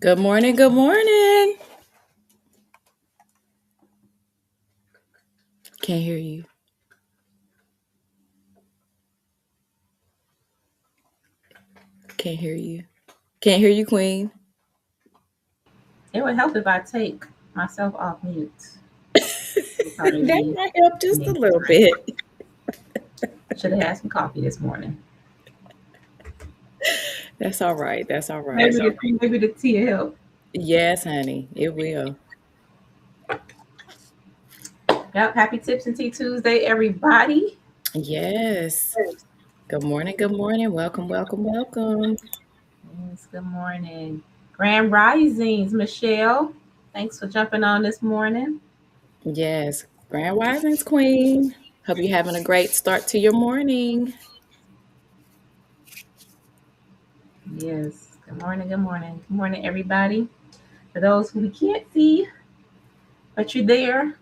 Good morning. Good morning. Can't hear you. Can't hear you. Can't hear you, Queen. It would help if I take myself off mute. Would probably That be might help just a me. little bit. Should have had some coffee this morning. That's all right. That's all right. Maybe the tea will help. Yes, honey. It will. Yep. Happy Tips and Tea Tuesday, everybody. Yes. Good morning. Good morning. Welcome, welcome, welcome. Yes, good morning. Grand Risings, Michelle. Thanks for jumping on this morning. Yes. Grand Risings, Queen. Hope you're having a great start to your morning. Yes. Good morning. Good morning. Good morning, everybody. For those who we can't see, but you're there.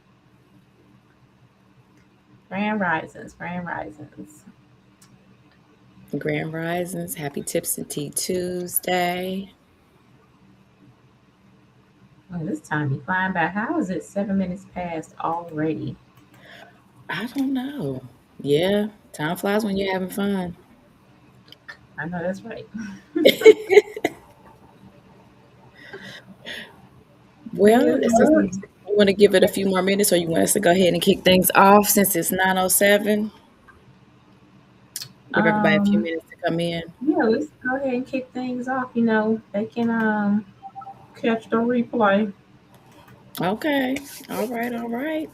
Grand Risings. Grand Risings. Grand Risings. Happy Tips and Tea Tuesday. Oh, this time be flying by. How is it 7 minutes past already? I don't know. Yeah. Time flies when you're having fun. I know that's right. Well, Yes. you want to give it a few more minutes, or you want us to go ahead and kick things off since it's 9:07? Give everybody a few Um, minutes to come in. yeah, let's go ahead and kick things off. They can catch the replay. Okay. All right. All right.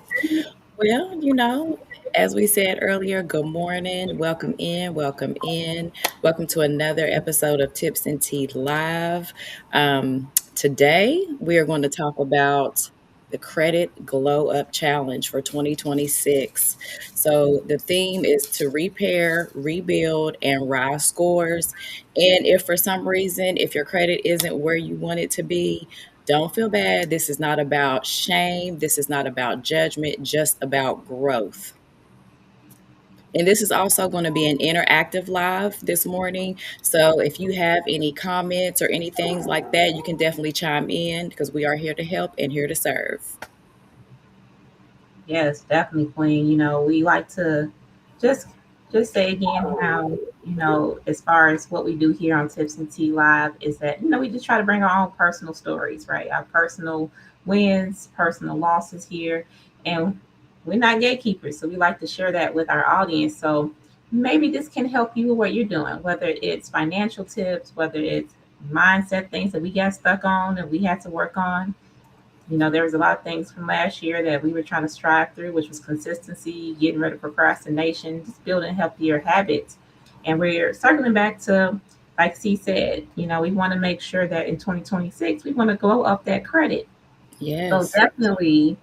Well, as we said earlier, good morning. Welcome in. Welcome in. Welcome to another episode of Tips and Tea Live. Today, we are going to talk about the Credit Glow Up Challenge for 2026. So, the theme is to repair, rebuild, and rise scores. And if for some reason, if your credit isn't where you want it to be, don't feel bad. This is not about shame. This is not about judgment, just about growth. And this is also going to be an interactive live this morning. So if you have any comments or any things like that, you can definitely chime in because we are here to help and here to serve. Yes, definitely, Queen. We like to just just say again how as far as what we do here on Tips and Tea Live is that we just try to bring our own personal stories, right? Our personal wins, personal losses here, and we're not gatekeepers, so we like to share that with our audience. So maybe this can help you with what you're doing, whether it's financial tips, whether it's mindset things that we got stuck on and we had to work on. There was a lot of things from last year that we were trying to strive through, which was consistency, getting rid of procrastination, just building healthier habits. And we're circling back to, like C said, we want to make sure that in 2026, we want to glow up that credit. So Yes. definitely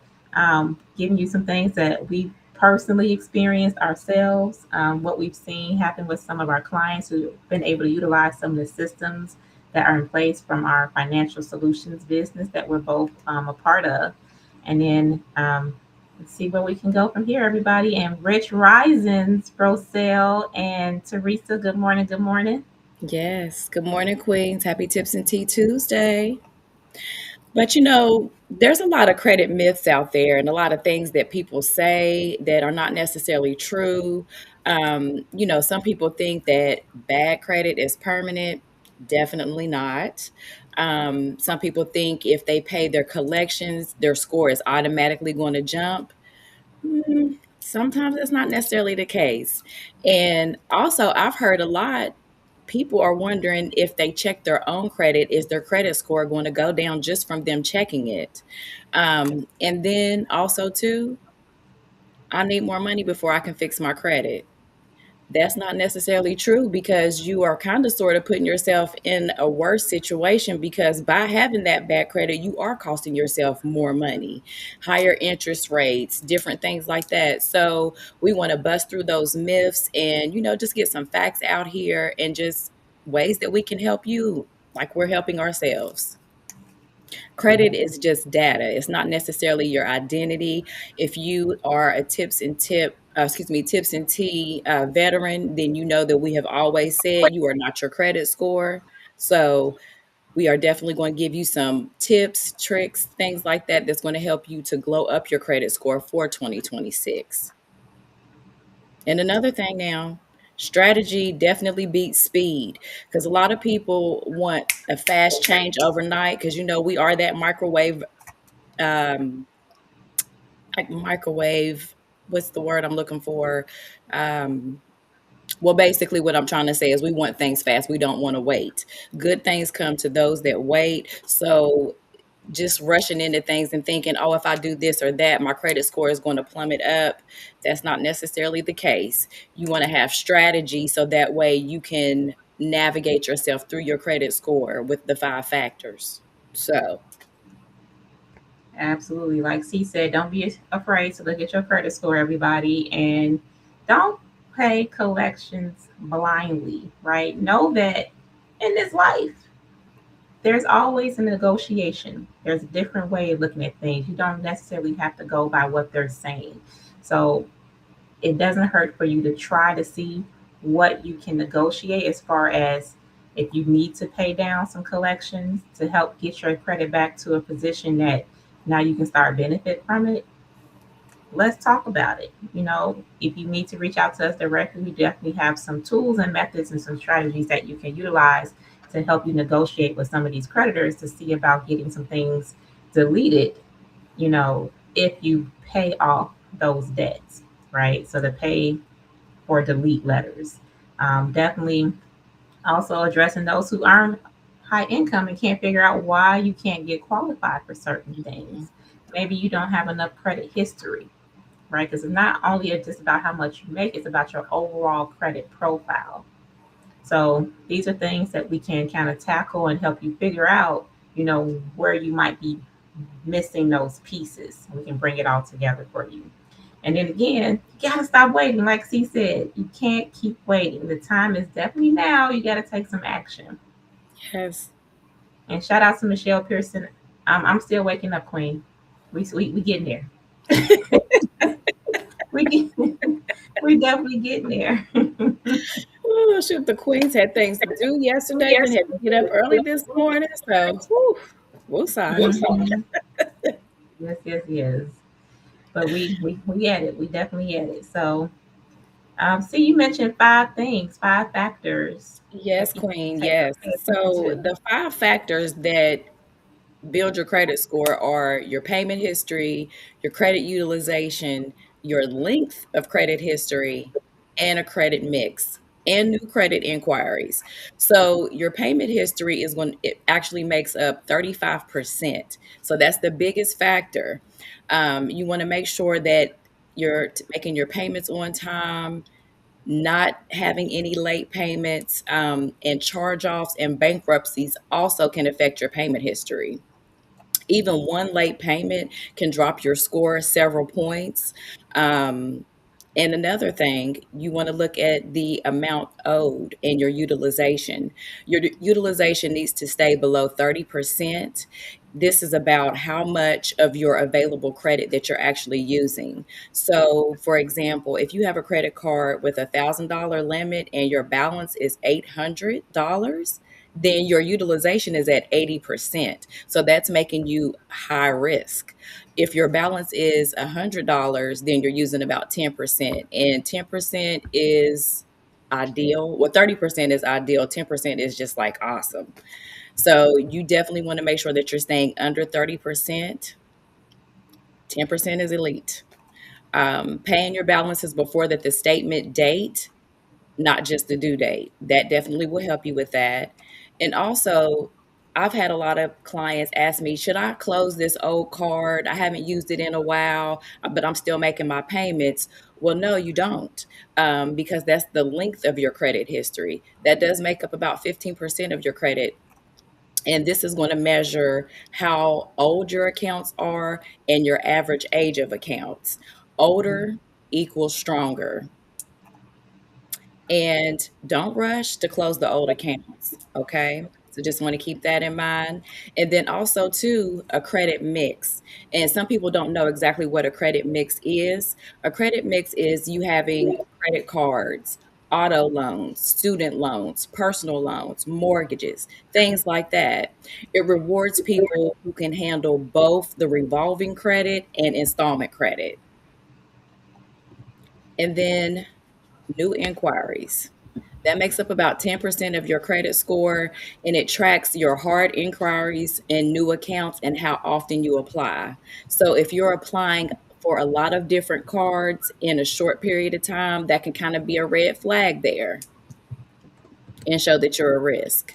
giving you some things that we personally experienced ourselves, what we've seen happen with some of our clients who've been able to utilize some of the systems that are in place from our financial solutions business that we're both a part of. And then let's see where we can go from here, everybody. And Rich Risings, Roselle and Teresa, good morning. Good morning. Yes. Good morning, Queens. Happy Tips and Tea Tuesday. But there's a lot of credit myths out there and a lot of things that people say that are not necessarily true. Some people think that bad credit is permanent. Definitely not. Some people think if they pay their collections, their score is automatically going to jump. Sometimes that's not necessarily the case. And also, I've heard a lot. People are wondering if they check their own credit, is their credit score going to go down just from them checking it? And then also, too, I need more money before I can fix my credit. That's not necessarily true because you are kind of sort of putting yourself in a worse situation because by having that bad credit, you are costing yourself more money, higher interest rates, different things like that. So we want to bust through those myths and, just get some facts out here and just ways that we can help you like we're helping ourselves. Credit is just data. It's not necessarily your identity. If you are a tips and tea veteran, then you know that we have always said you are not your credit score. So We are definitely going to give you some tips, tricks, things like that that's going to help you to glow up your credit score for 2026. And another thing now, strategy definitely beats speed because a lot of people want a fast change overnight because we are that um, microwave. What's the word I'm looking for? Um, well, basically, what I'm trying to say is we want things fast. We don't want to wait. Good things come to those that wait. So just rushing into things and thinking, oh, if I do this or that, my credit score is going to plummet up. That's not necessarily the case. You want to have strategy so that way you can navigate yourself through your credit score with the 5 factors. So, Absolutely. Like C said, don't be afraid to look at your credit score, everybody, and don't pay collections blindly, right? Know that in this life, there's always a negotiation. There's a different way of looking at things. You don't necessarily have to go by what they're saying. So it doesn't hurt for you to try to see what you can negotiate as far as if you need to pay down some collections to help get your credit back to a position that now you can start benefit from it. Let's talk about it. If you need to reach out to us directly, we definitely have some tools and methods and some strategies that you can utilize to help you negotiate with some of these creditors to see about getting some things deleted, if you pay off those debts, right? So the pay or delete letters. Definitely also addressing those who earn high income and can't figure out why you can't get qualified for certain things. Maybe you don't have enough credit history, right? Because it's not only just about how much you make, it's about your overall credit profile. So these are things that we can kind of tackle and help you figure out, where you might be missing those pieces. We can bring it all together for you. And then again, you gotta stop waiting. Like C said, you can't keep waiting. The time is definitely now. You gotta take some action. yes. And shout out to Michelle Pearson. I'm still waking up, Queen. We getting there. We get, we definitely getting there. Oh, shoot. The Queens had things to do yesterday, then had to get up early this morning. So, whew, woosah. Mhm. Yes, yes, yes. But we get it. We definitely get it. So, see, you mentioned 5 things, 5 factors Yes, that people Queen. take Yes. pay attention So, to. the 5 factors that build your credit score are your payment history, your credit utilization, your length of credit history, and a credit mix and new credit inquiries. So your payment history it actually makes up 35%. So that's the biggest factor. You want to make sure that you're making your payments on time, not having any late payments, and charge offs and bankruptcies also can affect your payment history. Even one late payment can drop your score several points. Um, and another thing, you want to look at the amount owed and your utilization. Your utilization needs to stay below 30%. This is about how much of your available credit that you're actually using. So, for example, if you have a credit card with $1,000 limit and your balance is $800, then your utilization is at 80%. So that's making you high risk. If your balance is $100, then you're using about 10%, and 10% is ideal. Well, 30% is ideal. 10% is just like awesome. So you definitely want to make sure that you're staying under 30%. 10% is elite. Paying your balances before the statement date, not just the due date. That definitely will help you with that. And also, I've had a lot of clients ask me, should I close this old card? I haven't used it in a while, but I'm still making my payments. Well, no, you don't, because that's the length of your credit history. That does make up about 15% of your credit. And this is going to measure how old your accounts are and your average age of accounts. Mhm. Older equals stronger. And don't rush to close the old accounts, okay? So just want to keep that in mind. And then also too, a credit mix. And some people don't know exactly what a credit mix is. A credit mix is you having credit cards, auto loans, student loans, personal loans, mortgages, things like that. It rewards people who can handle both the revolving credit and installment credit. And then new inquiries. That makes up about 10% of your credit score, and it tracks your hard inquiries and new accounts and how often you apply. So if you're applying for a lot of different cards in a short period of time, that can kind of be a red flag there and show that you're a risk.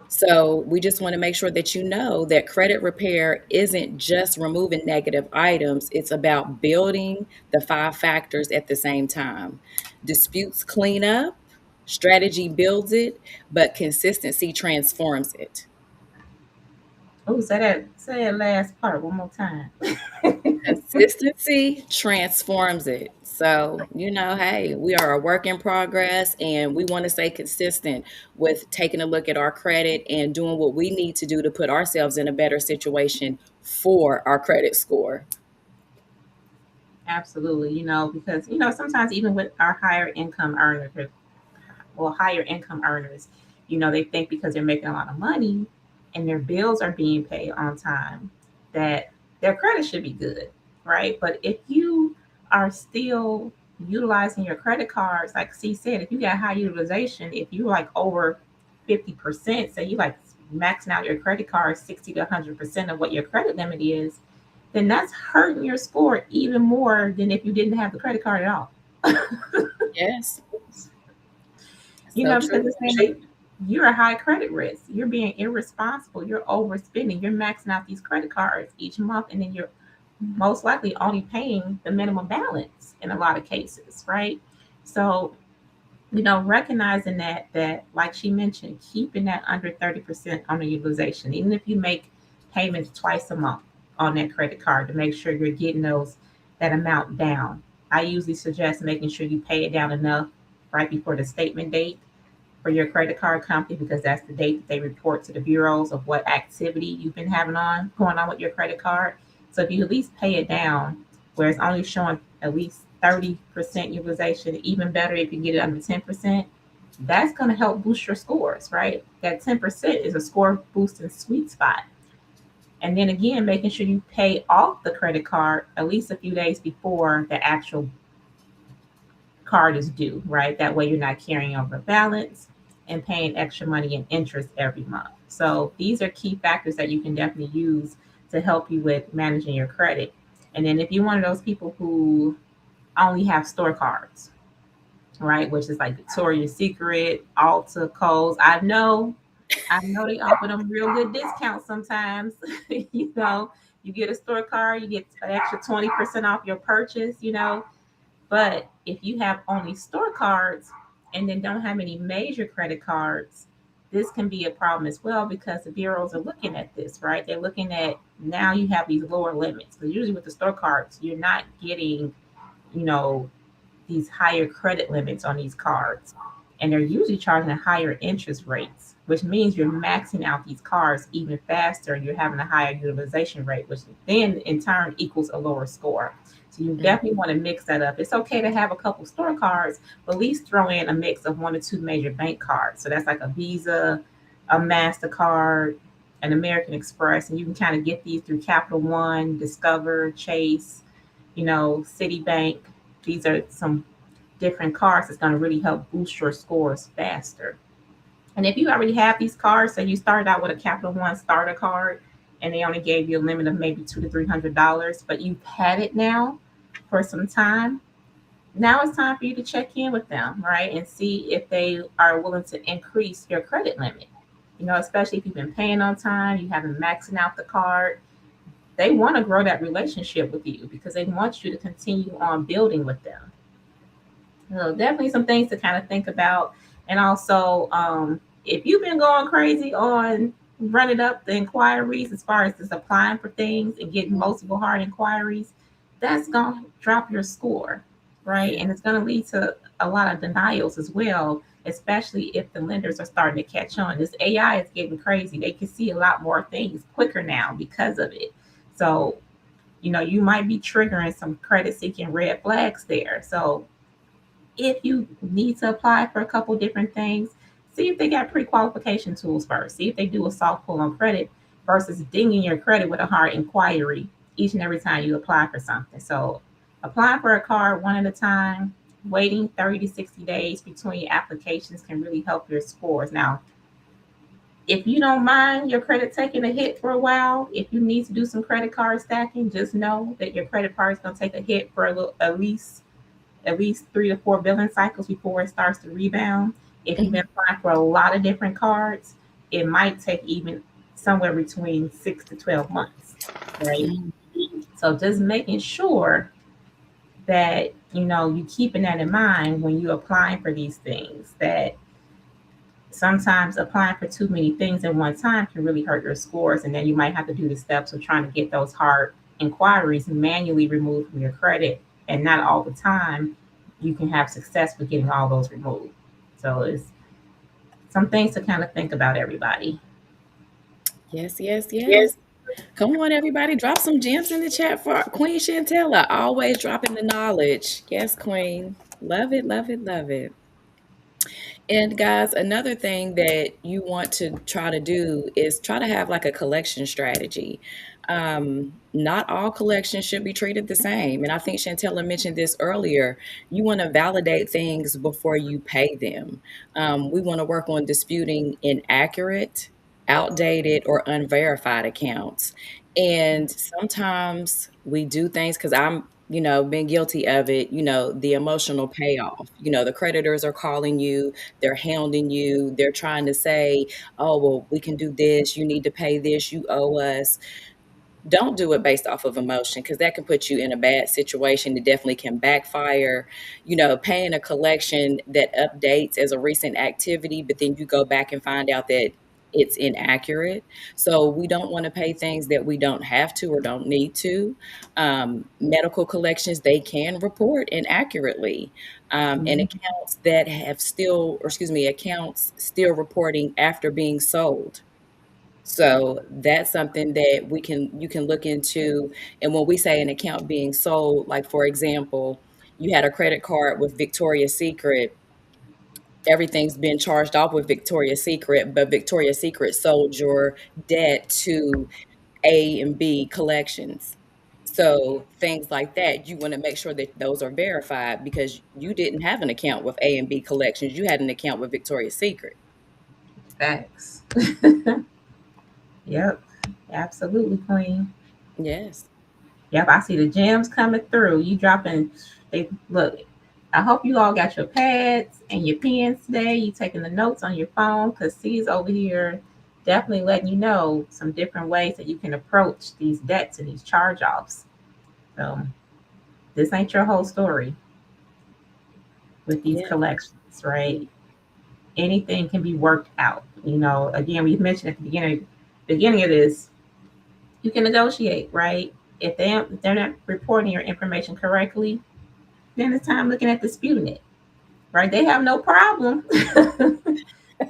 So we just want to make sure that you know that credit repair isn't just removing negative items, it's about building the five factors at the same time. Disputes clean up, strategy builds it, but consistency transforms it. Oh, say that last part one more time. Consistency transforms it. So, hey, we are a work in progress and we want to stay consistent with taking a look at our credit and doing what we need to do to put ourselves in a better situation for our credit score. Absolutely, because sometimes even with our higher income earners, they think because they're making a lot of money and their bills are being paid on time that their credit should be good, right? But if you are still utilizing your credit cards, like C said, if you got high utilization, if you like over 50%, say you like maxing out your credit card 60 to 100% of what your credit limit is, then that's hurting your score even more than if you didn't have the credit card at all. Yes. So Because true. it's saying that you're a high credit risk. You're being irresponsible. You're overspending. You're maxing out these credit cards each month, and then you're most likely only paying the minimum balance in a lot of cases, right? So, recognizing that like she mentioned, keeping that under 30% on the utilization, even if you make payments twice a month on that credit card to make sure you're getting that amount down. I usually suggest making sure you pay it down enough right before the statement date for your credit card company because that's the date that they report to the bureaus of what activity you've been having going on with your credit card. So if you at least pay it down where it's only showing at least 30% utilization, even better if you get it under 10%, that's going to help boost your scores, right? That 10% is a score boosting sweet spot. And then again, making sure you pay off the credit card at least a few days before the actual card is due, right? That way you're not carrying over a balance and paying extra money in interest every month. So these are key factors that you can definitely use to help you with managing your credit. And then if you're one of those people who only have store cards, right, which is like Victoria's Secret, Ulta, Kohl's, I know they offer them real good discounts sometimes. You get a store card, you get an extra 20% off your purchase. But if you have only store cards and then don't have any major credit cards, this can be a problem as well because the bureaus are looking at this, right? They're looking at now you have these lower limits. Because usually with the store cards, you're not getting, you know, these higher credit limits on these cards. And they're usually charging a higher interest rates, which means you're maxing out these cards even faster. You're having a higher utilization rate, which then in turn equals a lower score. So you definitely want to mix that up. It's okay to have a couple store cards, but at least throw in a mix of one or two major bank cards. So that's like a Visa, a MasterCard, an American Express, and you can kind of get these through Capital One, Discover, Chase, Citibank. These are some different cards that's going to really help boost your scores faster. And if you already have these cards, so you started out with a Capital One starter card and they only gave you a limit of maybe $200 to $300, but you've had it now for some time. Now it's time for you to check in with them, right? And see if they are willing to increase your credit limit. Especially if you've been paying on time, you haven't maxing out the card. They want to grow that relationship with you because they want you to continue on building with them. So definitely some things to kind of think about. And also, if you've been going crazy on running up the inquiries as far as just applying for things and getting multiple hard inquiries, that's going to drop your score, right? And it's going to lead to a lot of denials as well, especially if the lenders are starting to catch on. This AI is getting crazy. They can see a lot more things quicker now because of it. So, you might be triggering some credit seeking red flags there. So if you need to apply for a couple different things, see if they got pre-qualification tools first. See if they do a soft pull on credit versus dinging your credit with a hard inquiry each and every time you apply for something. So applying for a card one at a time, waiting 30 to 60 days between applications can really help your scores. Now, if you don't mind your credit taking a hit for a while, if you need to do some credit card stacking, just know that your credit card is going to take a hit for a little, at least 3 to 4 billing cycles before it starts to rebound. If you've been Mhm. applying for a lot of different cards, it might take even somewhere between 6 to 12 months, right? Mhm. So just making sure that you keeping that in mind when you're applying for these things. That sometimes applying for too many things at one time can really hurt your scores, and then you might have to do the steps of trying to get those hard inquiries manually removed from your credit, and not all the time you can have success with getting all those removed. So it's some things to kind of think about, everybody. Yes, yes, Yes. yes. Come on, everybody. Drop some gems in the chat for Queen Chantella. Always dropping the knowledge. Yes, Queen. Love it, love it, love it. And guys, another thing that you want to try to do is try to have like a collection strategy. Not all collections should be treated the same. And I think Chantella mentioned this earlier. You want to validate things before you pay them. We want to work on disputing inaccurate, outdated, or unverified accounts. And sometimes we do things because been guilty of it, the emotional payoff. The creditors are calling you, they're hounding you. They're trying to say, oh, well, we can do this. You need to pay this. You owe us. Don't do it based off of emotion because that can put you in a bad situation. It definitely can backfire. Paying a collection that updates as a recent activity, but then you go back and find out that it's inaccurate. So we don't want to pay things that we don't have to or don't need to. Medical collections, they can report inaccurately. And Mhm. accounts that have still, or excuse me, accounts still reporting after being sold. So that's something that you can look into. And when we say an account being sold, like for example, you had a credit card with Victoria's Secret, everything's been charged off with Victoria's Secret, but Victoria's Secret sold your debt to A and B collections. So things like that, you want to make sure that those are verified because you didn't have an account with A and B collections. You had an account with Victoria's Secret. Facts. Yep. Absolutely, Queen. Yes. Yep, I see the gems coming through. You dropping they look. I hope you all got your pads and your pens today. You taking the notes on your phone because C's over here definitely letting you know some different ways that you can approach these debts and these charge offs. So this ain't your whole story with these Yeah. collections, right? Anything can be worked out. Again, we mentioned at the beginning of this, you can negotiate, right? If they're not reporting your information correctly, then it's time looking at disputing it, right? They have no problem.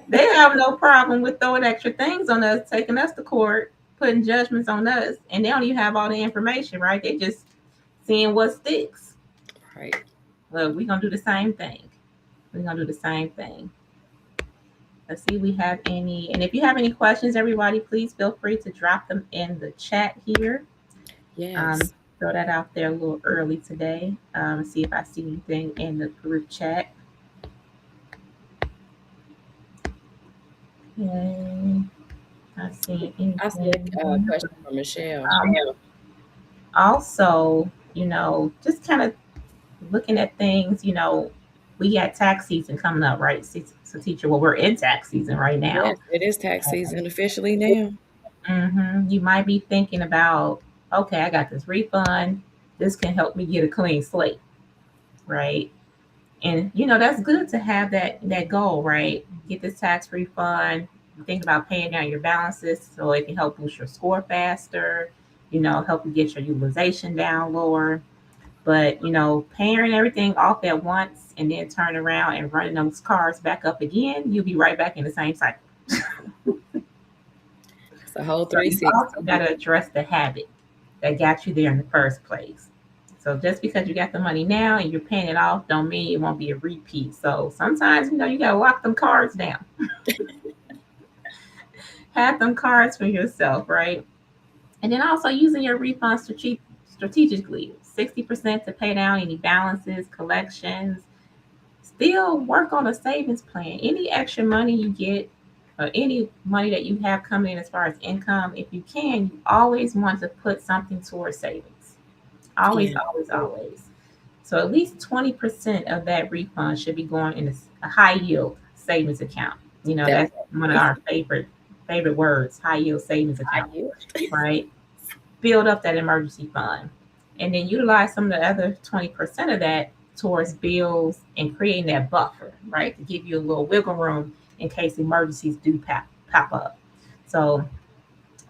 They have no problem with throwing extra things on us, taking us to court, putting judgments on us, and they don't even have all the information, right? They just seeing what sticks. Right. Well, we're gonna do the same thing. We're gonna do the same thing. Let's see, we have any, and if you have any questions, everybody, please feel free to drop them in the chat here. Um, Yes. Throw that out there a little early today. See if I see anything in the group chat. Okay. Not seeing I see a anything. question from Michelle. Also, just kind of looking at things, we got tax season coming up, right? So, teacher, well, we're in tax season right now. Yes, it is tax season officially now. You might be thinking about, okay, I got this refund. This can help me get a clean slate, right? And that's good to have that goal, right? Get this tax refund. Think about paying down your balances so it can help boost your score faster. Help you get your utilization down lower. But paying everything off at once and then turn around and running those cars back up again, you'll be right back in the same cycle. It's a whole So you also 360. got to address the habit that got you there in the first place. So just because you got the money now and you're paying it off, don't mean it won't be a repeat. So sometimes, you gotta lock them cards down. Have them cards for yourself, right? And then also using your refunds strategically. 60% to pay down any balances, collections. Still work on a savings plan. Any extra money you get or any money that you have coming in as far as income, if you can, you always want to put something towards savings. Always, Yeah. always, always. So at least 20% of that refund should be going in a high yield savings account. That That's one of our favorite words, high yield savings high account, yield. right? Build up that emergency fund. And then utilize some of the other 20% of that towards bills and creating that buffer, right? To give you a little wiggle room in case emergencies do pop up. So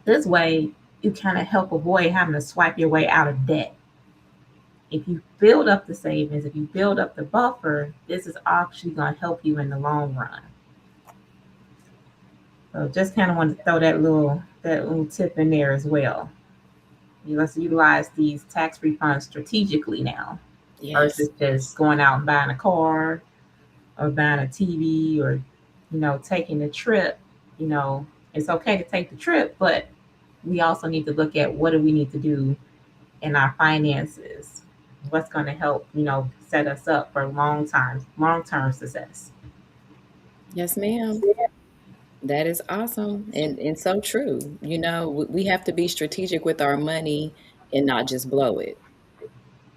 this way, you kind of help avoid having to swipe your way out of debt. If you build up the savings, if you build up the buffer, this is actually going to help you in the long run. So just kind of wanted to throw that little tip in there as well. You must utilize these tax refunds strategically now Yes. versus just going out and buying a car or buying a TV or taking a trip. It's okay to take the trip, but we also need to look at what do we need to do in our finances. What's going to help set us up for long term success. Yes, ma'am. That is awesome and so true. We have to be strategic with our money and not just blow it.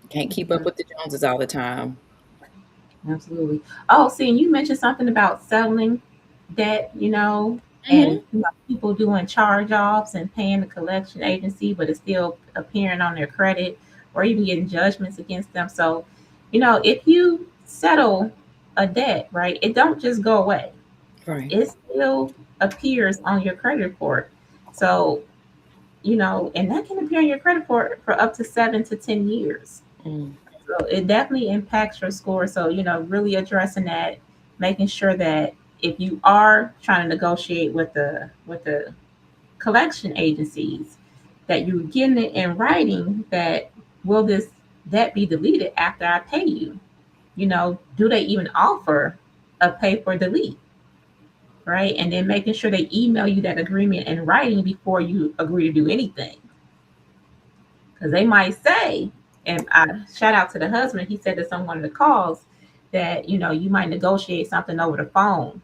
Can't keep up with the Joneses all the time. Absolutely. Oh, see, and you mentioned something about settling debt, and Mhm. people doing charge offs and paying the collection agency, but it's still appearing on their credit or even getting judgments against them. So, if you settle a debt, right, it don't just go away. Right. It still appears on your credit report. So, and that can appear on your credit report for up to 7 to 10 years. Mm. So it definitely impacts your score. So, really addressing that, making sure that if you are trying to negotiate with the collection agencies, that you're getting it in writing that will this debt be deleted after I pay you? Do they even offer a pay for delete? Right. And then making sure they email you that agreement in writing before you agree to do anything. Because they might say, and I shout out to the husband, he said this on one of the calls that you might negotiate something over the phone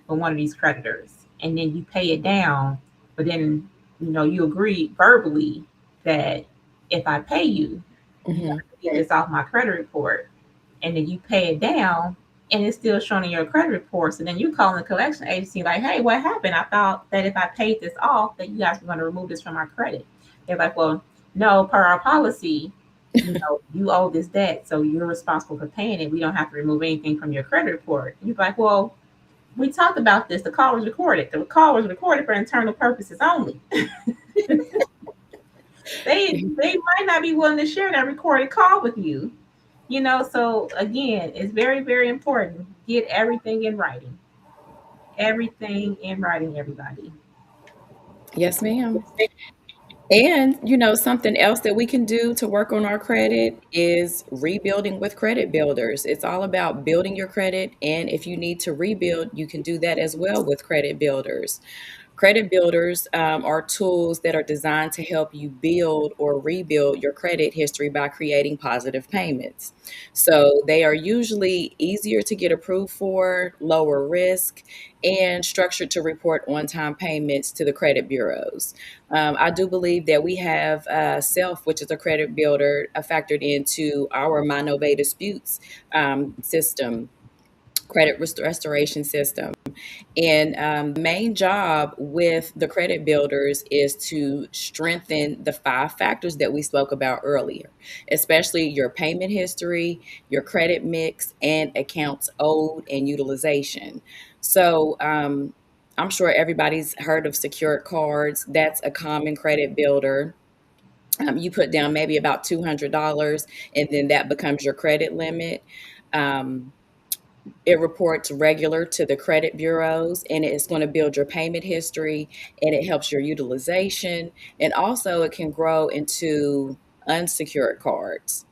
for one of these creditors, and then you pay it down, but then you agree verbally that if I pay you, you got Mhm. to get this off my credit report, and then you pay it down. And it's still showing in your credit report. So then you call the collection agency like, hey, what happened? I thought that if I paid this off, that you guys were going to remove this from our credit. They're like, well, no, per our policy, you owe this debt, so you're responsible for paying it. We don't have to remove anything from your credit report. You're like, well, we talked about this. The call was recorded. The call was recorded for internal purposes only. They might not be willing to share that recorded call with you. So again, it's very, very important. Get everything in writing. Everything in writing, everybody. Yes, ma'am. And, something else that we can do to work on our credit is rebuilding with credit builders. It's all about building your credit. And if you need to rebuild, you can do that as well with credit builders. Credit builders are tools that are designed to help you build or rebuild your credit history by creating positive payments. So they are usually easier to get approved for, lower risk, and structured to report on time payments to the credit bureaus. I do believe that we have Self, which is a credit builder, factored into our My Nove Disputes system, credit restoration system. And the main job with the credit builders is to strengthen the 5 factors that we spoke about earlier, especially your payment history, your credit mix, and accounts owed and utilization. So, I'm sure everybody's heard of secured cards. That's a common credit builder. You put down maybe about $200, and then that becomes your credit limit. Um, it reports regular to the credit bureaus, and it's going to build your payment history, and it helps your utilization. And also, it can grow into unsecured cards.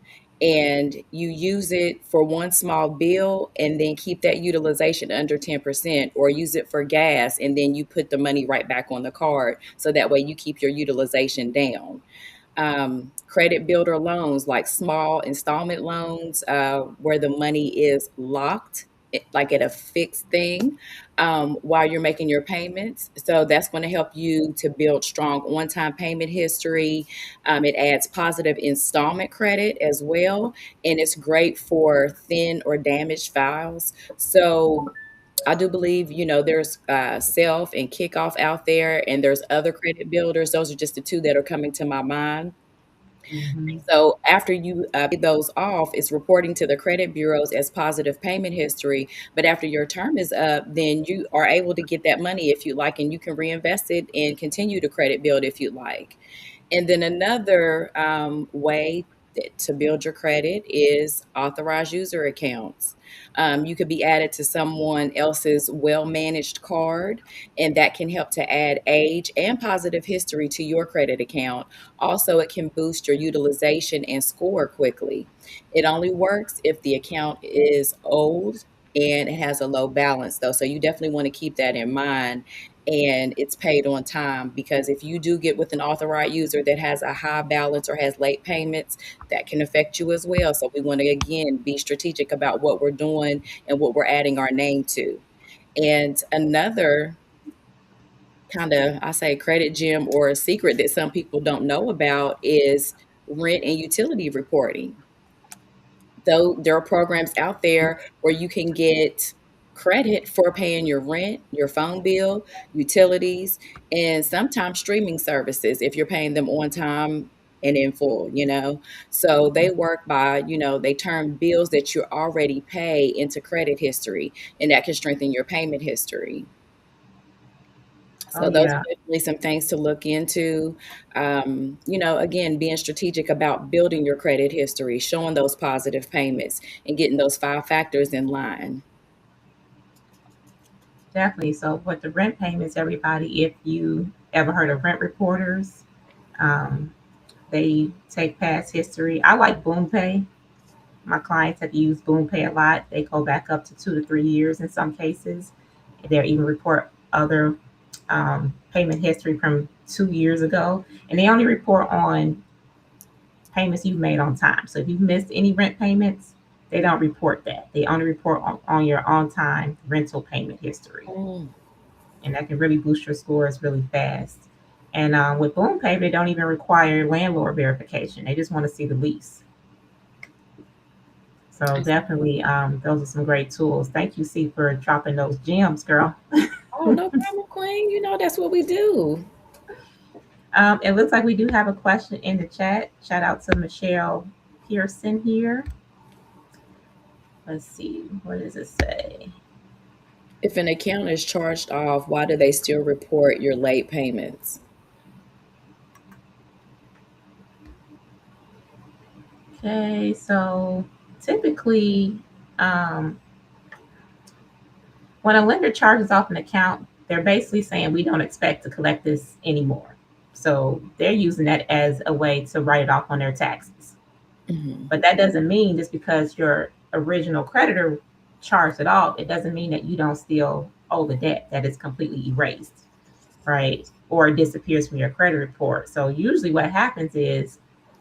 and you use it for one small bill and then keep that utilization under 10%, or use it for gas and then you put the money right back on the card so that way you keep your utilization down. Credit builder loans, like small installment loans, where the money is locked, like at a fixed thing, while you're making your payments. So that's going to help you to build strong one time payment history. It adds positive installment credit as well. And it's great for thin or damaged files. So I do believe, there's Self and Kickoff out there, and there's other credit builders. Those are just the two that are coming to my mind. Hmm. So after you pay those off, it's reporting to the credit bureaus as positive payment history. But after your term is up, then you are able to get that money if you like, and you can reinvest it and continue to credit build if you like. And then another way to build your credit is authorized user accounts. You could be added to someone else's well managed card, and that can help to add age and positive history to your credit account. Also, it can boost your utilization and score quickly. It only works if the account is old and it has a low balance, though. So you definitely want to keep that in mind, and it's paid on time, because if you do get with an authorized user that has a high balance or has late payments, that can affect you as well. So we want to, again, be strategic about what we're doing and what we're adding our name to. And another kind of, I say, credit gem or a secret that some people don't know about is rent and utility reporting. Though there are programs out there where you can get credit for paying your rent, your phone bill, utilities, and sometimes streaming services if you're paying them on time and in full. So they work by, they turn bills that you already pay into credit history, and that can strengthen your payment history. Oh So those yeah, are definitely some things to look into. Again, being strategic about building your credit history, showing those positive payments, and getting those 5 factors in line. definitely. So with the rent payments, everybody, if you ever heard of rent reporters, um, they take past history. I like Boom Pay. My clients have used Boom Pay a lot. They go back up to 2 to 3 years in some cases. They'll even report other payment history from 2 years ago, and they only report on payments you've made on time. So if you've missed any rent payments, they don't report that. They only report on your on time rental payment history, Mm. and that can really boost your scores really fast. And with Boom Pay, they don't even require landlord verification. They just want to see the lease. So definitely, those are some great tools. Thank you, C, for dropping those gems, girl. Oh, no problem, Queen. That's what we do. It looks like we do have a question in the chat. Shout out to Michelle Pearson here. Let's see, what does it say? If an account is charged off, why do they still report your late payments? Okay, so typically, um, when a lender charges off an account, they're basically saying we don't expect to collect this anymore. So they're using that as a way to write it off on their taxes. Hmm. But that doesn't mean just because your original creditor charged it off, it doesn't mean that you don't still owe the debt, that it's completely erased, right? Or it disappears from your credit report. So usually what happens is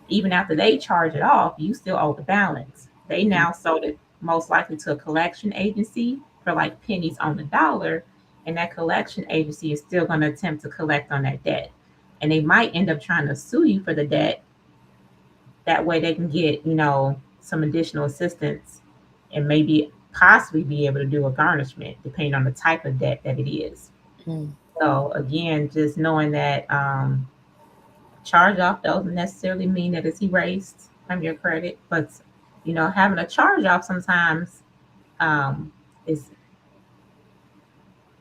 even after they charge it off, you still owe the balance. They now sold it most likely to a collection agency for like pennies on the dollar, and that collection agency is still going to attempt to collect on that debt. And they might end up trying to sue you for the debt. That way they can get, some additional assistance and maybe possibly be able to do a garnishment depending on the type of debt that it is. Mm. So again, just knowing that charge off doesn't necessarily mean that it's erased from your credit, but having a charge off sometimes is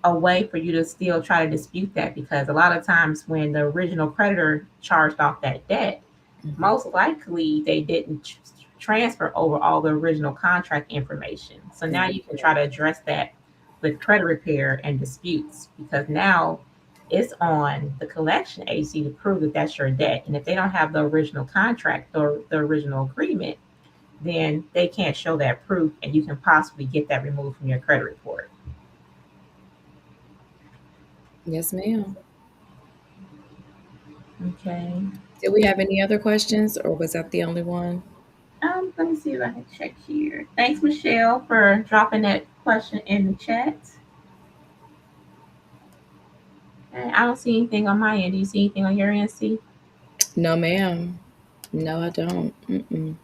a way for you to still try to dispute that, because a lot of times when the original creditor charged off that debt, Hmm. most likely they didn't transfer over all the original contract information. So now you can try to address that with credit repair and disputes, because now it's on the collection agency to prove that that's your debt. And if they don't have the original contract or the original agreement, then they can't show that proof, and you can possibly get that removed from your credit report. Yes, ma'am. Okay. Did we have any other questions, or was that the only one? Let me see if I can check here. Thanks, Michelle, for dropping that question in the chat. And I don't see anything on my end. Do you see anything on your end, C? No, ma'am. No, I don't. Mm-mm.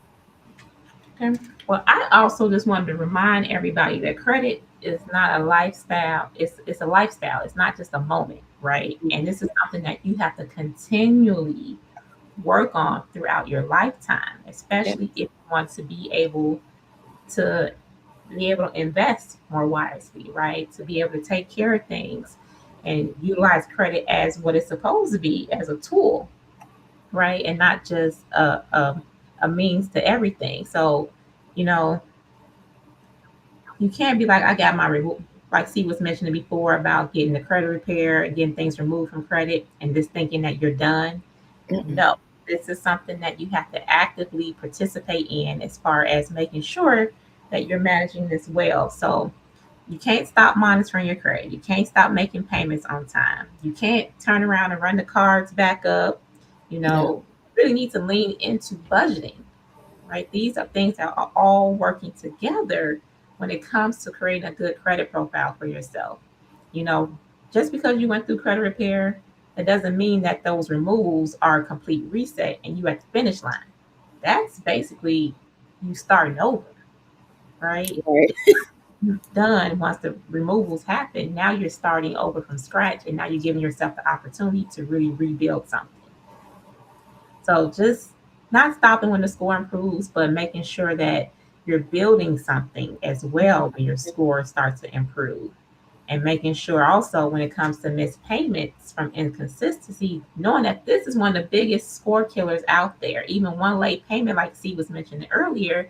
Okay. Well, I also just wanted to remind everybody that credit is not a lifestyle. It's a lifestyle. It's not just a moment, right? And this is something that you have to continually work on throughout your lifetime, Yep. especially if you want to to be able to invest more wisely, right? To be able to take care of things and utilize credit as what it's supposed to be, as a tool, right? And not just a means to everything. So, you know, you can't be like, I got my reward. Like C was mentioning before about getting the credit repair, getting things removed from credit, and just thinking that you're done. Mm-mm. No, this is something that you have to actively participate in as far as making sure that you're managing this well. So you can't stop monitoring your credit. You can't stop making payments on time. You can't turn around and run the cards back up. You No. know, really need to lean into budgeting, right? These are things that are all working together when it comes to creating a good credit profile for yourself. You know, just because you went through credit repair, it doesn't mean that those removals are a complete reset and you at the finish line. That's basically you starting over, right? Right. Done once the removals happen. Now you're starting over from scratch, and now you're giving yourself the opportunity to really rebuild something. So just not stopping when the score improves, but making sure that you're building something as well when your score starts to improve. And making sure also when it comes to missed payments from inconsistency, knowing that this is one of the biggest score killers out there. Even one late payment, like C was mentioning earlier,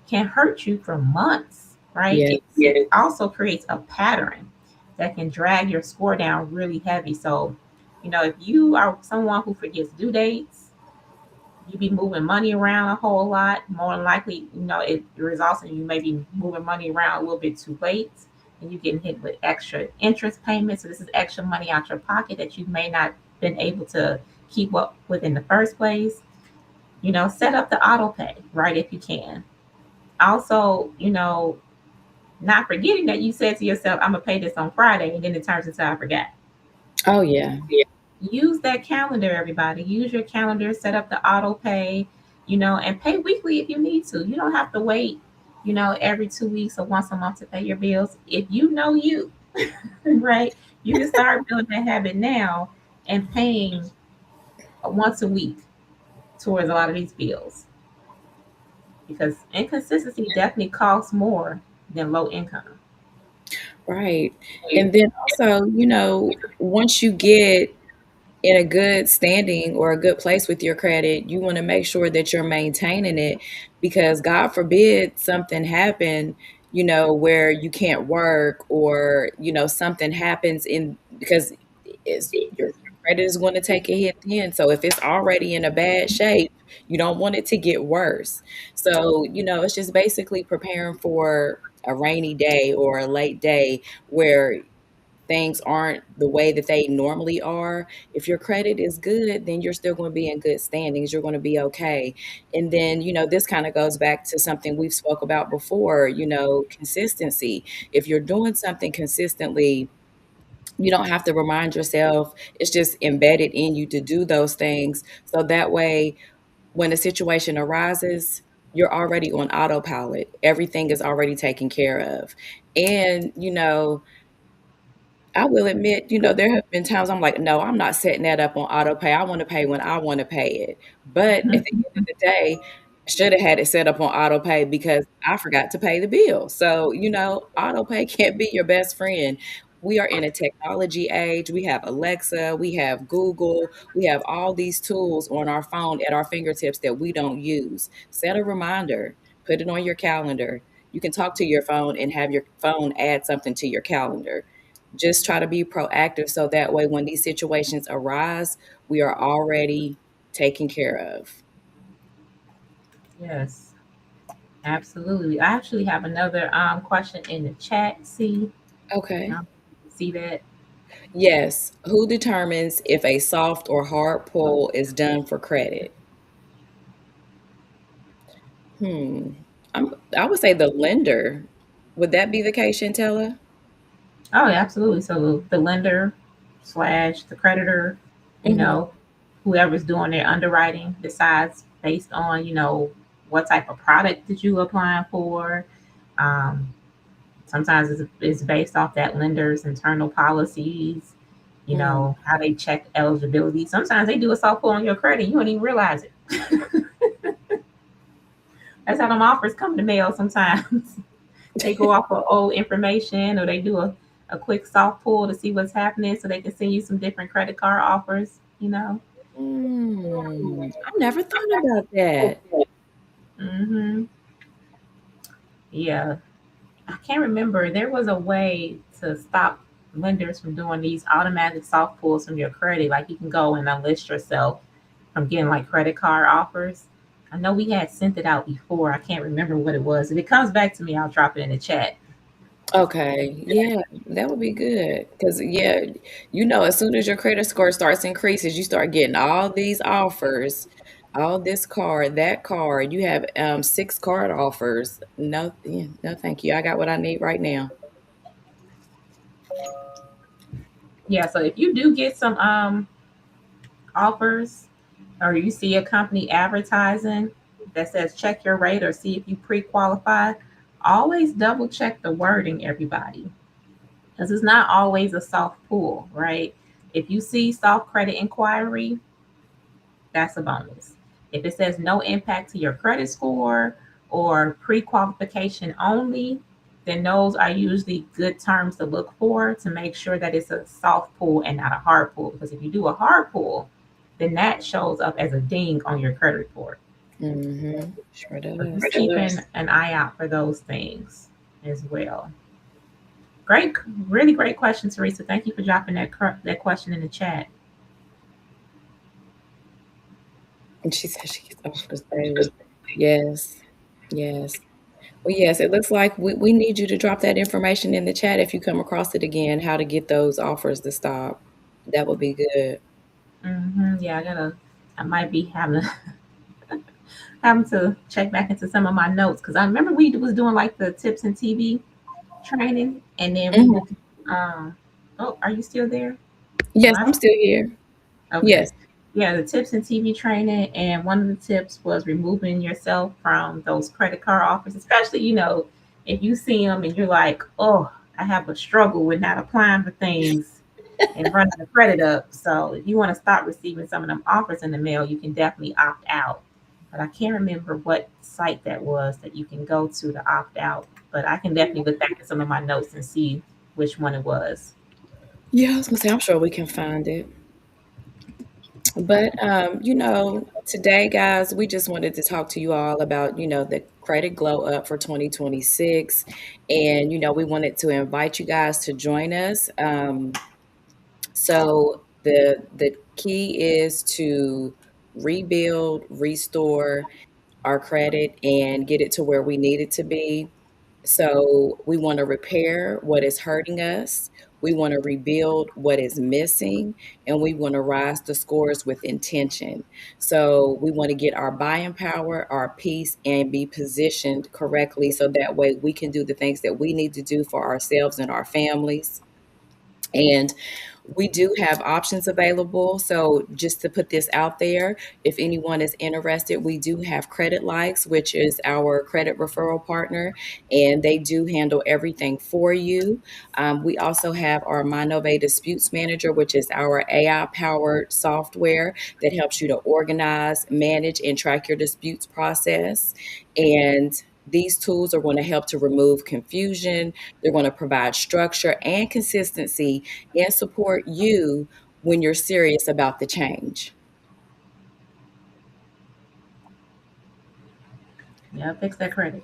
can hurt you for months, right? Yes. It also creates a pattern that can drag your score down really heavy. So, if you are someone who forgets due dates, you be moving money around a whole lot, more than likely, it results in you maybe moving money around a little bit too late and you getting hit with extra interest payments. So this is extra money out your pocket that you may not been able to keep up with in the first place. Set up the auto pay, right, if you can. Also, not forgetting that you said to yourself, I'm gonna pay this on Friday, and then it turns into I forgot. Oh, yeah. Use that calendar, everybody. Use your calendar, set up the auto pay, and pay weekly if you need to. You don't have to wait, every 2 weeks or once a month to pay your bills. If you know you, right, you can start building that habit now and paying once a week towards a lot of these bills because inconsistency definitely costs more than low income. Right. And then also, once you get in a good standing or a good place with your credit, you want to make sure that you're maintaining it because God forbid something happen, where you can't work or, something happens in because your credit is going to take a hit then. So if it's already in a bad shape, you don't want it to get worse. So, it's just basically preparing for a rainy day or a late day where things aren't the way that they normally are. If your credit is good, then you're still going to be in good standings. You're going to be okay. And then, this kind of goes back to something we've spoke about before, consistency. If you're doing something consistently, you don't have to remind yourself. It's just embedded in you to do those things. So that way, when a situation arises, you're already on autopilot. Everything is already taken care of. And, I will admit, there have been times I'm like, no, I'm not setting that up on auto pay. I want to pay when I want to pay it. But at the end of the day, I should have had it set up on auto pay because I forgot to pay the bill. So, auto pay can't be your best friend. We are in a technology age. We have Alexa, we have Google, we have all these tools on our phone at our fingertips that we don't use. Set a reminder, put it on your calendar. You can talk to your phone and have your phone add something to your calendar. Just try to be proactive so that way when these situations arise, we are already taken care of. Yes. Absolutely. I actually have another question in the chat. Okay. Um, see that? Yes. Who determines if a soft or hard pull is done for credit? Hmm. I would say the lender. Would that be the case, Shantella? Oh, yeah, absolutely. So the lender slash the creditor, you Hmm. know, whoever's doing their underwriting decides based on, what type of product that you applying for. Um, Sometimes it's based off that lender's internal policies, Mm. how they check eligibility. Sometimes they do a soft pull on your credit. You don't even realize it. That's how them offers come to mail sometimes. They go off of old information or they do a quick soft pull to see what's happening so they can send you some different credit card offers. I never thought about that. Hmm. Yeah. I can't remember. There was a way to stop lenders from doing these automatic soft pulls from your credit. Like you can go and unlist yourself from getting like credit card offers. I know we had sent it out before. I can't remember what it was. If it comes back to me, I'll drop it in the chat. Okay, yeah, that would be good. Because, yeah, as soon as your credit score starts increases, you start getting all these offers, all this card, that card. You have 6 card offers. No, yeah, no, thank you. I got what I need right now. Yeah, so if you do get some offers or you see a company advertising that says check your rate or see if you pre-qualify, always double check the wording, everybody, because it's not always a soft pull, right? If you see soft credit inquiry, that's a bonus. If it says no impact to your credit score or pre-qualification only, then those are usually good terms to look for to make sure that it's a soft pull and not a hard pull. Because if you do a hard pull, then that shows up as a ding on your credit report. Sure So does. just keeping an eye out for those things as well. Great, really great question, Teresa. Thank you for dropping that question in the chat. And she said she gets offers daily. Yes, yes. Well, yes, it looks like we need you to drop that information in the chat if you come across it again, how to get those offers to stop. That would be good. Yeah, I might be having to check back into some of my notes because I remember we was doing like the tips and TV training, and then we Mhm. would. Oh, are you still there? Yes, Well, I'm still here. okay. Yes. Yeah, the tips and TV training, and one of the tips was removing yourself from those credit card offers, especially if you see them and you're like, oh, I have a struggle with not applying for things and running the credit up. So if you want to stop receiving some of them offers in the mail, you can definitely opt out. But I can't remember what site that was that you can go to opt out. But I can definitely look back at some of my notes and see which one it was. Yeah, I was gonna say, I'm sure we can find it. But, today, guys, we just wanted to talk to you all about, the credit glow up for 2026. And, we wanted to invite you guys to join us. So the key is to rebuild, restore our credit and get it to where we need it to be. So we want to repair what is hurting us. We want to rebuild what is missing, and we want to rise the scores with intention. So we want to get our buying power, our peace, and be positioned correctly so that way we can do the things that we need to do for ourselves and our families. And we do have options available. So, just to put this out there, if anyone is interested, we do have Credit Likes, which is our credit referral partner, and they do handle everything for you. We also have our Minove Disputes Manager, which is our AI powered software that helps you to organize, manage, and track your disputes process. And these tools are going to help to remove confusion. They're going to provide structure and consistency and support you when you're serious about the change. Yeah, fix that credit.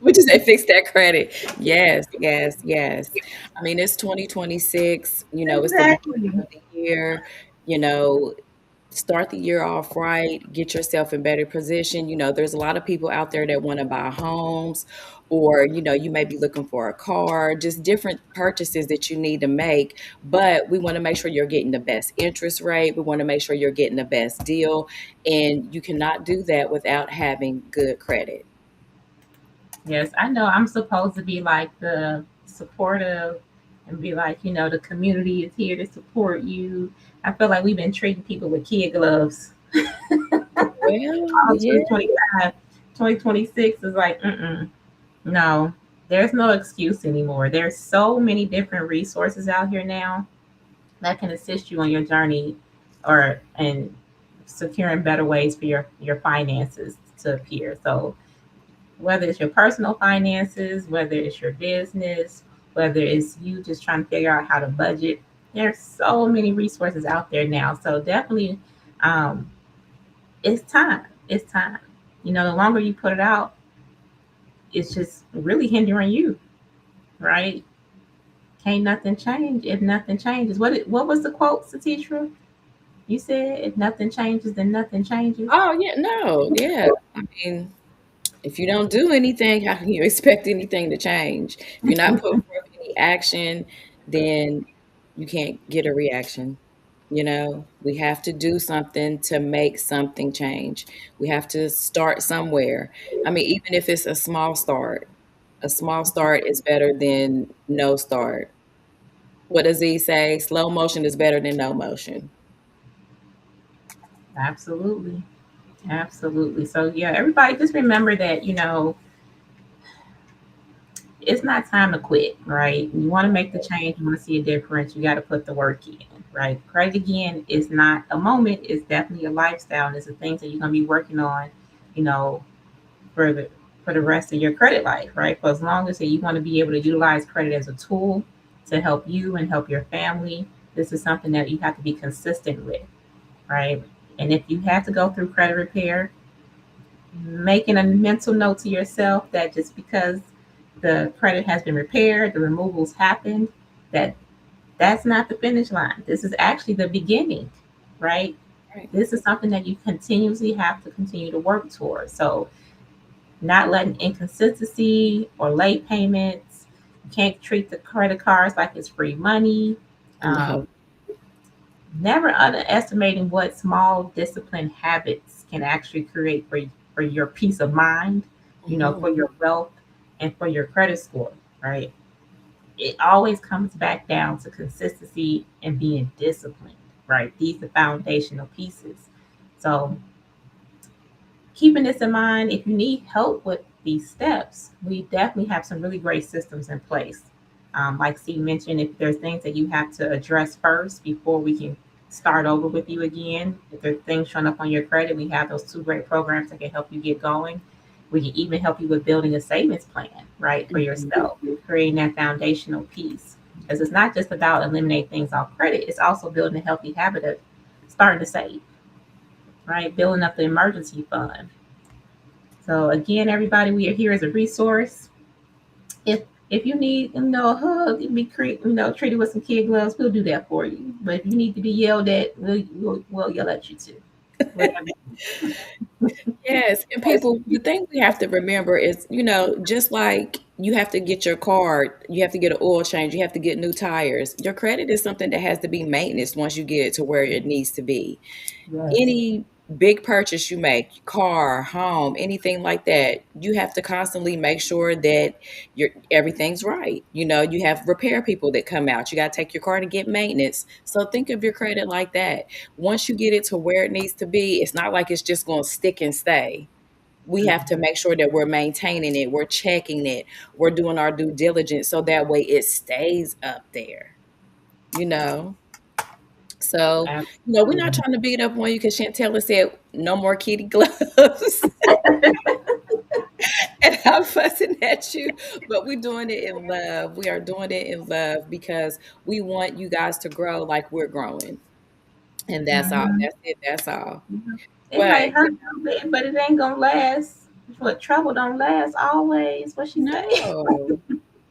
We just say fix that credit. Yes, yes, yes. I mean, it's 2026, it's the beginning Exactly. of the year, you know, Start the year off right, get yourself in better position. There's a lot of people out there that want to buy homes, or you may be looking for a car, just different purchases that you need to make. But we want to make sure you're getting the best interest rate. We want to make sure you're getting the best deal, and you cannot do that without having good credit. Yes, I know I'm supposed to be like the supportive and be like, the community is here to support you. I feel like we've been treating people with kid gloves. Well, All yeah. 2025, 2026 is like, no, there's no excuse anymore. There's so many different resources out here now that can assist you on your journey or and securing better ways for your finances to appear. So whether it's your personal finances, whether it's your business, whether it's you just trying to figure out how to budget, there's so many resources out there now. So definitely, um, it's time. It's time. The longer you put it out, it's just really hindering you, right? Can't nothing change if nothing changes. What was the quote, Satitra? You said if nothing changes, then nothing changes. Oh, yeah. No, yeah. I mean, if you don't do anything, how can you expect anything to change? If you're not putting forth any action, then you can't get a reaction. We have to do something to make something change. We have to start somewhere. I mean, even if it's a small start is better than no start. What does he say? Slow motion is better than no motion. Absolutely. Absolutely. So yeah, everybody just remember that, it's not time to quit, right? You want to make the change, you want to see a difference, you got to put the work in, right? Credit again is not a moment, it's definitely a lifestyle, and it's the things that you're going to be working on, you know, for the rest of your credit life, right? For as long as you want to be able to utilize credit as a tool to help you and help your family, this is something that you have to be consistent with, right? And if you have to go through credit repair, making a mental note to yourself that just because the credit has been repaired, the removals happened, that that's not the finish line. This is actually the beginning, right? Right. This is something that you continuously have to continue to work towards. So, not letting inconsistency or late payments, you can't treat the credit cards like it's free money. No. Um, Never underestimating what small discipline habits can actually create for your peace of mind, Mhm. for your wealth and for your credit score, right? It always comes back down to consistency and being disciplined, right? These are foundational pieces. So keeping this in mind, if you need help with these steps, we definitely have some really great systems in place. Like C mentioned, if there's things that you have to address first before we can start over with you again, if there's things showing up on your credit, we have those two great programs that can help you get going. We can even help you with building a savings plan, right, for Mhm. yourself, creating that foundational piece. Because it's not just about eliminating things off credit, it's also building a healthy habit of starting to save, right? Building up the emergency fund. So again, everybody, we are here as a resource. If you need, a hug, be treated with some kid gloves, we'll do that for you. But if you need to be yelled at, we'll yell at you too. Whatever. Yes, and people, the thing we have to remember is, just like you have to get your car, you have to get an oil change, you have to get new tires. Your credit is something that has to be maintenance once you get it to where it needs to be. Yes. Any big purchase you make, car, home, anything like that, you have to constantly make sure that your everything's right. You have repair people that come out. You got to take your car to get maintenance. So think of your credit like that. Once you get it to where it needs to be, it's not like it's just going to stick and stay. We have to make sure that we're maintaining it, we're checking it, we're doing our due diligence so that way it stays up there, you know? So, we're not Absolutely. trying to beat up on you because Chantella said no more kitty gloves. And I'm fussing at you, but we're doing it in love. We are doing it in love because we want you guys to grow like we're growing. And that's all. Mhm. That's it. That's all. It But might hurt a little bit, but it ain't gonna last. What trouble don't last always? What she say? no,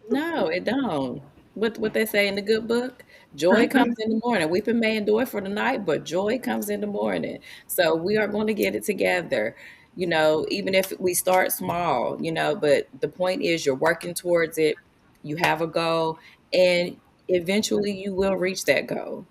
no, it don't. What they say in the good book? Joy comes in the morning. Weeping may endure for the night, but joy comes in the morning. So we are going to get it together. Even if we start small, but the point is you're working towards it. You have a goal, and eventually you will reach that goal.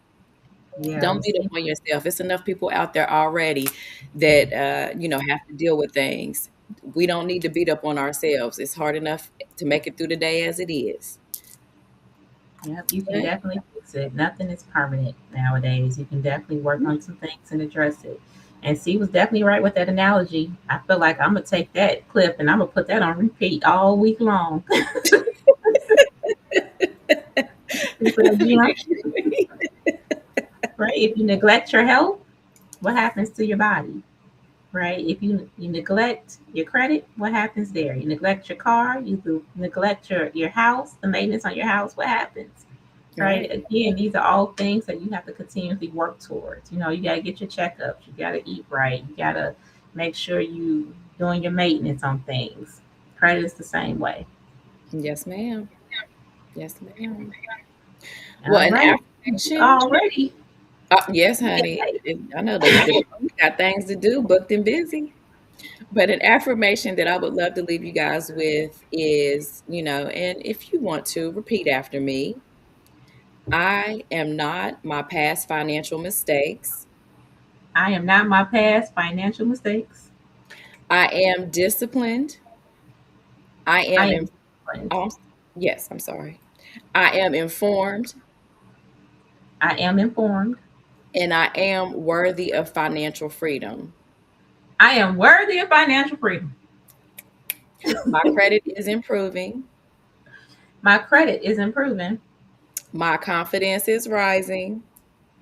Don't Yes. beat up on yourself. It's enough people out there already that have to deal with things. We don't need to beat up on ourselves. It's hard enough to make it through the day as it is. Yep, you can But definitely fix it. Nothing is permanent nowadays. You can definitely work on some things and address it. And C was definitely right with that analogy. I feel like I'm gonna take that clip and I'm gonna put that on repeat all week long. People again, right? If you neglect your health, what happens to your body? Right? If you neglect your credit, what happens there? You neglect your car, neglect your house, the maintenance on your house, what happens? Right? right. Again, these are all things that you have to continuously work towards. You got to get your checkups, you got to eat right, you got to make sure you doing your maintenance on things. Credit is the same way. Yes, ma'am. Yes, ma'am. Well, All an right. affirmation. Already. Yes, honey. I know the we got things to do, booked and busy. But an affirmation that I would love to leave you guys with is, and if you want to repeat after me, I am not my past financial mistakes. I am not my past financial mistakes. I am disciplined. I I am, am disciplined. oh, yes, I'm sorry. I am informed, I am informed. and I am worthy of financial freedom. I am worthy of financial freedom. My credit is improving. My credit is improving. My confidence is rising.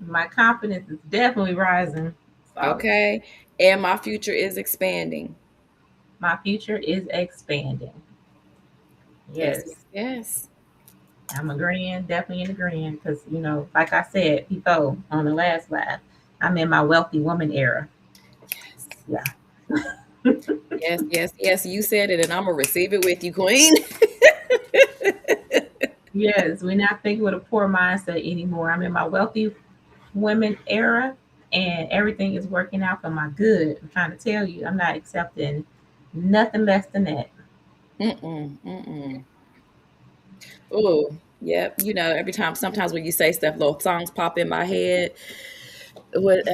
My confidence is definitely rising. So Okay. And my future is expanding. my future is expanding. Yes, yes, Yes, yes. I'm agreeing, definitely in agreeing. Because, like I said before on the last live, I'm in my wealthy woman era. Yes. Yeah. Yes, yes, yes. You said it, and I'm gonna receive it with you, Queen. Yes, we're not thinking with a poor mindset anymore. I'm in my wealthy women era, and everything is working out for my good. I'm trying to tell you, I'm not accepting nothing less than that. Mm-mm, mm-mm. Oh, yep. Every time, sometimes when you say stuff, little songs pop in my head. What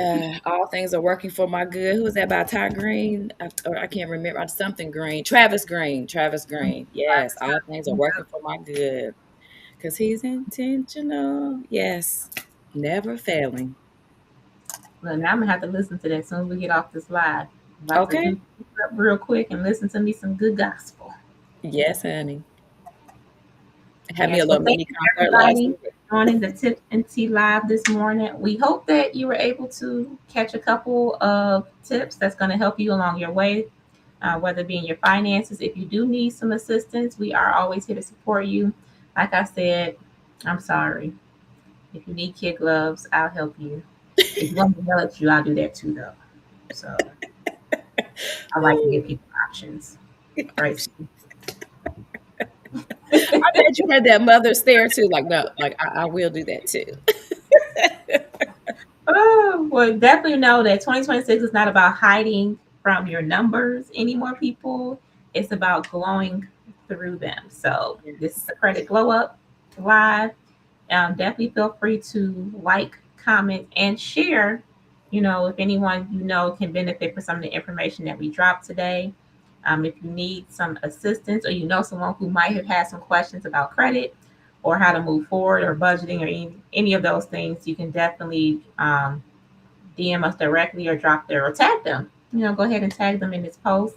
all things are working for my good. Who was that by Ty Green? Or I can't remember. Something Green. Travis Green. Travis Green. Yes, all things are working for my good. Because he's intentional. Yes. Never failing. Well, now I'm gonna have to listen to that as soon as we get off this live. I'm about to Okay. do up real quick and listen to me some good gospel. Yes, honey. Had me a Yes. Well, little thank mini you concert last everybody night. for joining the Tip and Tea Live this morning. We hope that you were able to catch a couple of tips that's going to help you along your way, whether it be in your finances. If you do need some assistance, we are always here to support you. Like I said, I'm sorry. If you need kid gloves, I'll help you. If you want me to yell at you, I'll do that too, though. So I like to give people options. Right. I bet you had that mother stare too. Like, no, like I will do that too. Oh, well, definitely know that 2026 is not about hiding from your numbers anymore, people. It's about glowing through them. So, this is Yes. the Credit Glow Up Live. Definitely feel free to like, comment, and share. If anyone can benefit from some of the information that we dropped today. If you need some assistance or someone who might have had some questions about credit or how to move forward or budgeting or any of those things, you can definitely DM us directly or drop their or tag them. Go ahead and tag them in this post.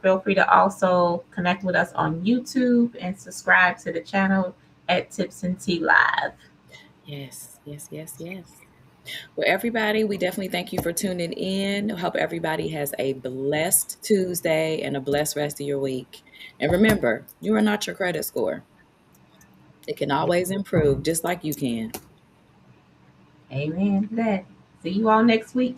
Feel free to also connect with us on YouTube and subscribe to the channel at Tips and Tea Live. Yes, yes, yes, yes. Well, everybody, we definitely thank you for tuning in. Hope everybody has a blessed Tuesday and a blessed rest of your week. And remember, you are not your credit score. It can always improve, just like you can. Amen to that. See you all next week.